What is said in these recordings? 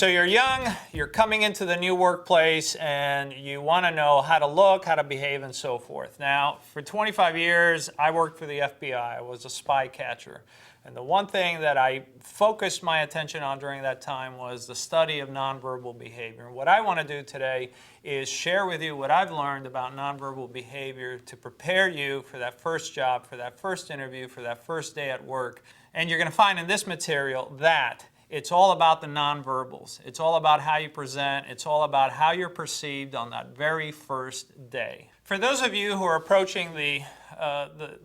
So you're young, you're coming into the new workplace, and you want to know how to look, how to behave, and so forth. Now, for 25 years, I worked for the FBI. I was a spy catcher. And the one thing that I focused my attention on during that time was the study of nonverbal behavior. And what I want to do today is share with you what I've learned about nonverbal behavior to prepare you for that first job, for that first interview, for that first day at work. And you're going to find in this material that it's all about the nonverbals. It's all about how you present. It's all about how you're perceived on that very first day. For those of you who are approaching the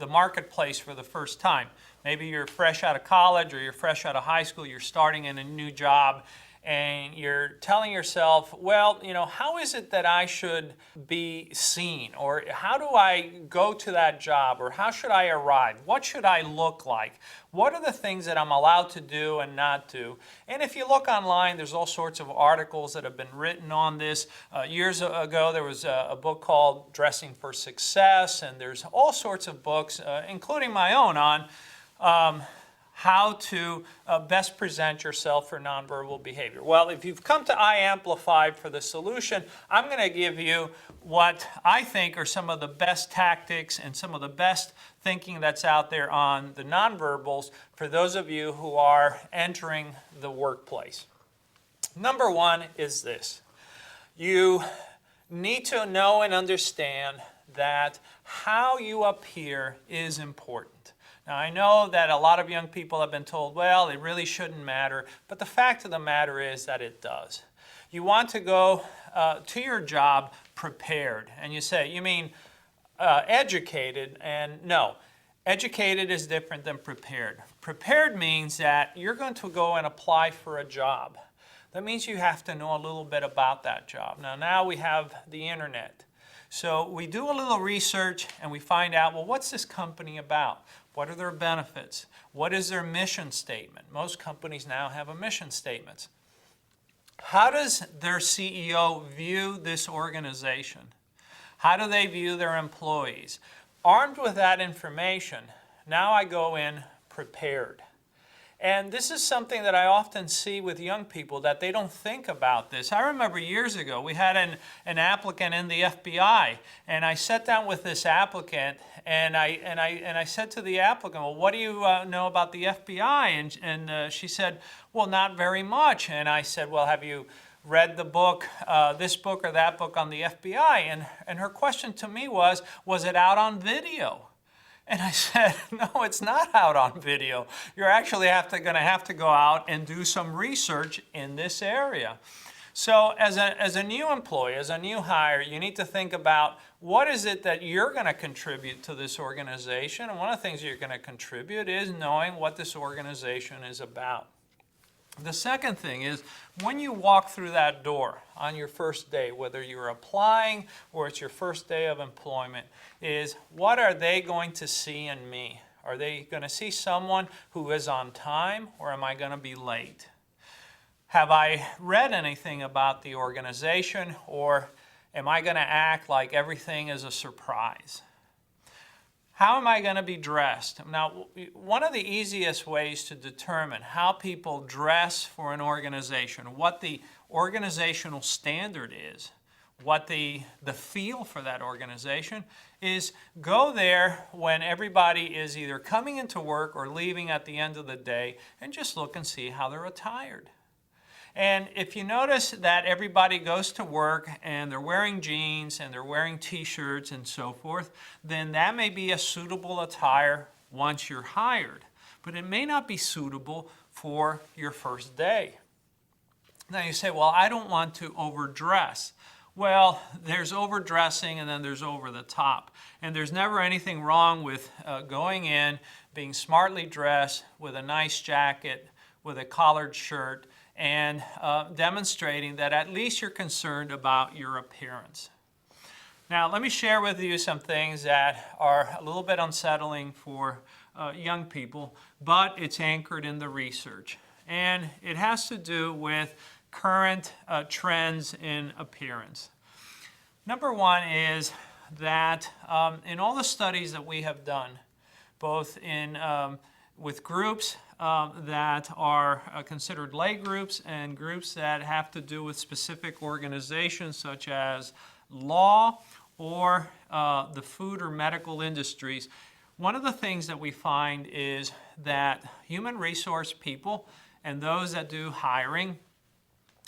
marketplace for the first time, maybe you're fresh out of college or you're fresh out of high school, you're starting in a new job, and you're telling yourself, well, you know, how is it that I should be seen? Or how do I go to that job? Or how should I arrive? What should I look like? What are the things that I'm allowed to do and not do? And if you look online, there's all sorts of articles that have been written on this. Years ago, there was a book called Dressing for Success, and there's all sorts of books, including my own, on how to best present yourself for nonverbal behavior. Well, if you've come to iAmplified for the solution, I'm going to give you what I think are some of the best tactics and some of the best thinking that's out there on the nonverbals for those of you who are entering the workplace. Number one is this. You need to know and understand that how you appear is important. Now, I know that a lot of young people have been told, well, it really shouldn't matter, but the fact of the matter is that it does. You want to go to your job prepared, and you say, you mean educated? And no, educated is different than prepared. Prepared means that you're going to go and apply for a job. That means you have to know a little bit about that job. Now we have the internet. So we do a little research and we find out, well, what's this company about? What are their benefits? What is their mission statement? Most companies now have a mission statement. How does their CEO view this organization? How do they view their employees? Armed with that information, now I go in prepared. And this is something that I often see with young people, that they don't think about this. I remember years ago, we had an applicant in the FBI, and I sat down with this applicant, and I said to the applicant, well, what do you know about the FBI? And she said, well, not very much. And I said, well, have you read the book, this book or that book on the FBI? And her question to me was it out on video? And I said, no, it's not out on video. You're actually going to have to go out and do some research in this area. So as a new employee, as a new hire, you need to think about what is it that you're going to contribute to this organization. And one of the things you're going to contribute is knowing what this organization is about. The second thing is, when you walk through that door on your first day, whether you're applying or it's your first day of employment, is what are they going to see in me? Are they going to see someone who is on time, or am I going to be late? Have I read anything about the organization, or am I going to act like everything is a surprise? How am I going to be dressed? Now, one of the easiest ways to determine how people dress for an organization, what the organizational standard is, what the feel for that organization is, go there when everybody is either coming into work or leaving at the end of the day, and just look and see how they're attired. And if you notice that everybody goes to work and they're wearing jeans and they're wearing t-shirts and so forth, then that may be a suitable attire once you're hired. But it may not be suitable for your first day. Now you say, well, I don't want to overdress. Well, there's overdressing and then there's over the top. And there's never anything wrong with going in, being smartly dressed with a nice jacket, with a collared shirt, and demonstrating that at least you're concerned about your appearance. Now, let me share with you some things that are a little bit unsettling for young people, but it's anchored in the research. And it has to do with current trends in appearance. Number one is that in all the studies that we have done, both in with groups that are considered lay groups and groups that have to do with specific organizations such as law or the food or medical industries. One of the things that we find is that human resource people and those that do hiring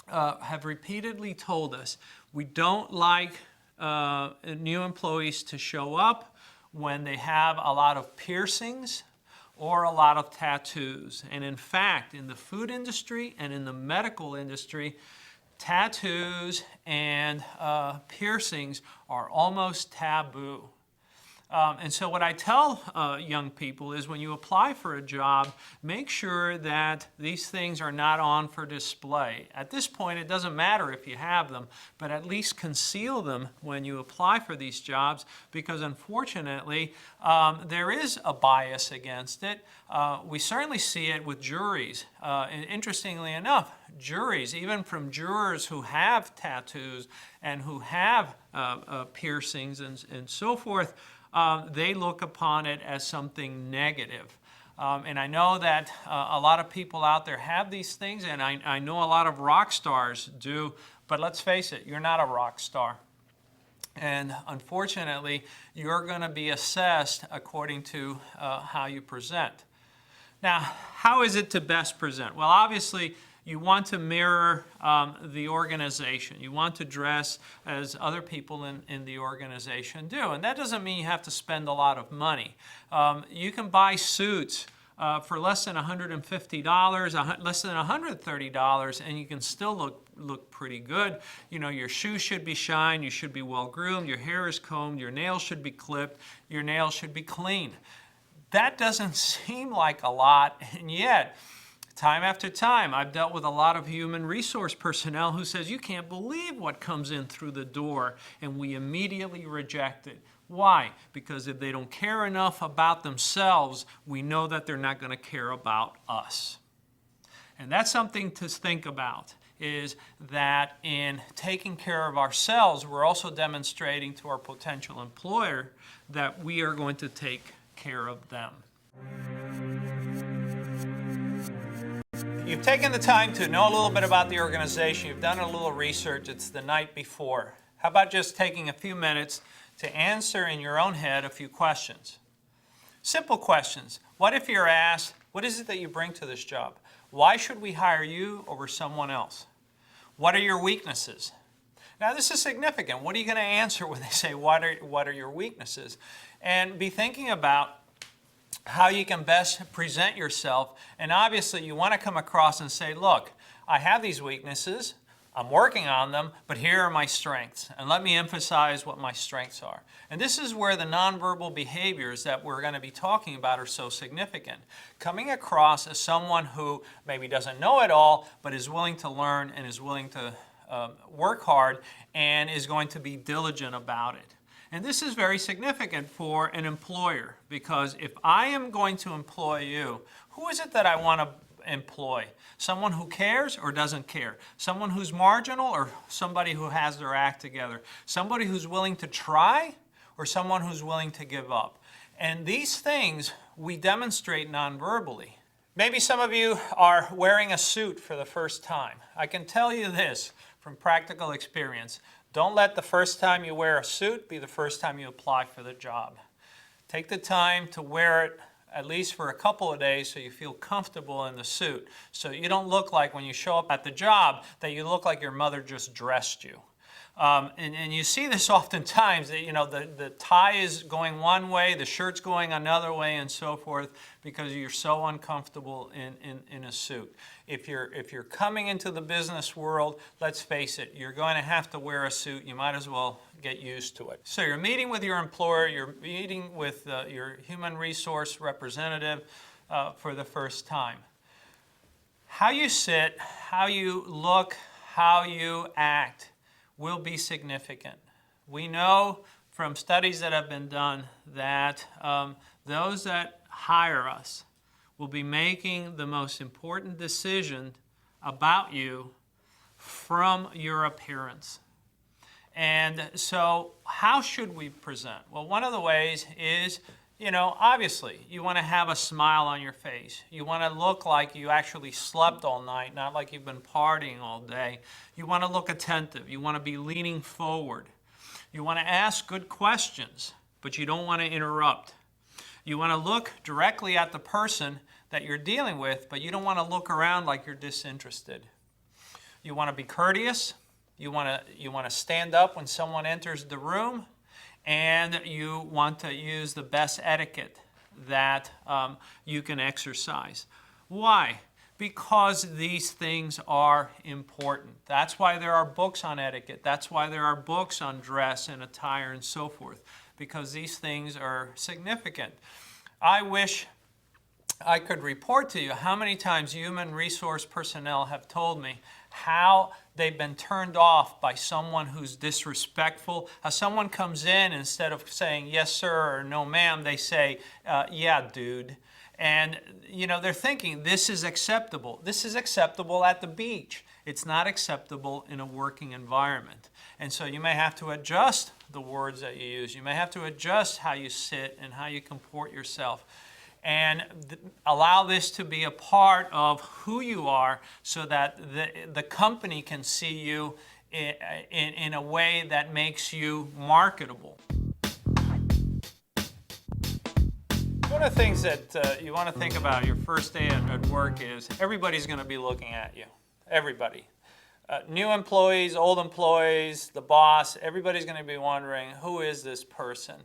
have repeatedly told us we don't like new employees to show up when they have a lot of piercings or a lot of tattoos. And in fact, in the food industry and in the medical industry, tattoos and piercings are almost taboo. And so what I tell young people is when you apply for a job, make sure that these things are not on for display. At this point, it doesn't matter if you have them, but at least conceal them when you apply for these jobs, because unfortunately, there is a bias against it. We certainly see it with juries. And interestingly enough, juries, even from jurors who have tattoos and who have piercings and so forth, they look upon it as something negative. And I know that a lot of people out there have these things, and I know a lot of rock stars do, but let's face it, you're not a rock star. And unfortunately, you're going to be assessed according to how you present. Now, how is it to best present? Well, obviously, you want to mirror the organization. You want to dress as other people in the organization do. And that doesn't mean you have to spend a lot of money. You can buy suits for less than $150, less than $130, and you can still look pretty good. You know, your shoes should be shined, you should be well groomed, your hair is combed, your nails should be clipped, your nails should be clean. That doesn't seem like a lot, and yet, time after time, I've dealt with a lot of human resource personnel who says, you can't believe what comes in through the door, and we immediately reject it. Why? Because if they don't care enough about themselves, we know that they're not going to care about us. And that's something to think about, is that in taking care of ourselves, we're also demonstrating to our potential employer that we are going to take care of them. You've taken the time to know a little bit about the organization. You've done a little research. It's the night before. How about just taking a few minutes to answer in your own head a few questions? Simple questions. What if you're asked, what is it that you bring to this job? Why should we hire you over someone else? What are your weaknesses? Now, this is significant. What are you going to answer when they say, what are your weaknesses? And be thinking about how you can best present yourself. And obviously, you want to come across and say, look, I have these weaknesses. I'm working on them, but here are my strengths. And let me emphasize what my strengths are. And this is where the nonverbal behaviors that we're going to be talking about are so significant. Coming across as someone who maybe doesn't know it all, but is willing to learn and is willing to work hard and is going to be diligent about it. And this is very significant for an employer, because if I am going to employ you, who is it that I want to employ? Someone who cares or doesn't care? Someone who's marginal or somebody who has their act together? Somebody who's willing to try or someone who's willing to give up? And these things we demonstrate non-verbally. Maybe some of you are wearing a suit for the first time. I can tell you this from practical experience. Don't let the first time you wear a suit be the first time you apply for the job. Take the time to wear it at least for a couple of days so you feel comfortable in the suit. So you don't look like when you show up at the job that you look like your mother just dressed you. And you see this oftentimes, that, you know, the tie is going one way, the shirt's going another way, and so forth, because you're so uncomfortable in a suit. If you're coming into the business world, let's face it, you're going to have to wear a suit. You might as well get used to it. So you're meeting with your employer, you're meeting with your human resource representative for the first time. How you sit, how you look, how you act will be significant. We know from studies that have been done that those that hire us will be making the most important decision about you from your appearance. And so how should we present? Well, one of the ways is Obviously, you want to have a smile on your face. You want to look like you actually slept all night, not like you've been partying all day. You want to look attentive. You want to be leaning forward. You want to ask good questions, but you don't want to interrupt. You want to look directly at the person that you're dealing with, but you don't want to look around like you're disinterested. You want to be courteous. You want to stand up when someone enters the room, and you want to use the best etiquette that you can exercise. Why? Because these things are important. That's why there are books on etiquette. That's why there are books on dress and attire and so forth, because these things are significant. I wish I could report to you how many times human resource personnel have told me how they've been turned off by someone who's disrespectful. How someone comes in, instead of saying yes sir or no ma'am, they say yeah dude. And they're thinking this is acceptable. This is acceptable at the beach. It's not acceptable in a working environment. And so you may have to adjust the words that you use. You may have to adjust how you sit and how you comport yourself. And allow this to be a part of who you are, so that the company can see you in a way that makes you marketable. One of the things that you want to think about your first day at work is everybody's going to be looking at you. Everybody. New employees, old employees, the boss, everybody's going to be wondering, who is this person?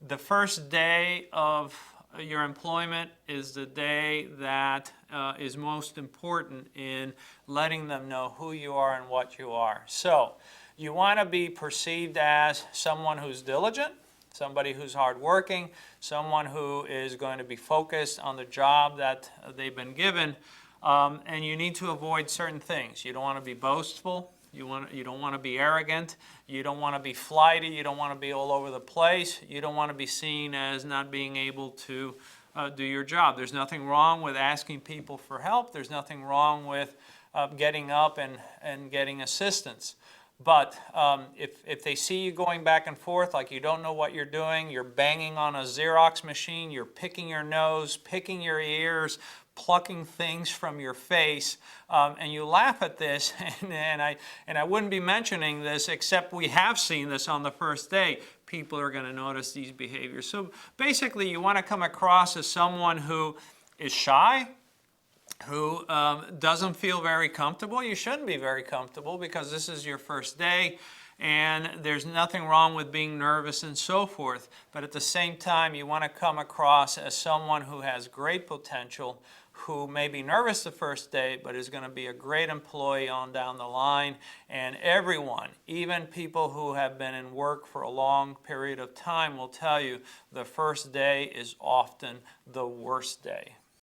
The first day of your employment is the day that is most important in letting them know who you are and what you are. So you want to be perceived as someone who's diligent, somebody who's hardworking, someone who is going to be focused on the job that they've been given, and you need to avoid certain things. You don't want to be boastful. You don't want to be arrogant. You don't want to be flighty. You don't want to be all over the place. You don't want to be seen as not being able to do your job. There's nothing wrong with asking people for help. There's nothing wrong with getting up and getting assistance. But if they see you going back and forth like you don't know what you're doing, you're banging on a Xerox machine, you're picking your nose, picking your ears, plucking things from your face, and you laugh at this, and I wouldn't be mentioning this except we have seen this on the first day. People are going to notice these behaviors. So basically you want to come across as someone who is shy, who doesn't feel very comfortable. You shouldn't be very comfortable because this is your first day, and there's nothing wrong with being nervous and so forth. But at the same time, you want to come across as someone who has great potential, who may be nervous the first day, but is going to be a great employee on down the line. And everyone, even people who have been in work for a long period of time, will tell you the first day is often the worst day.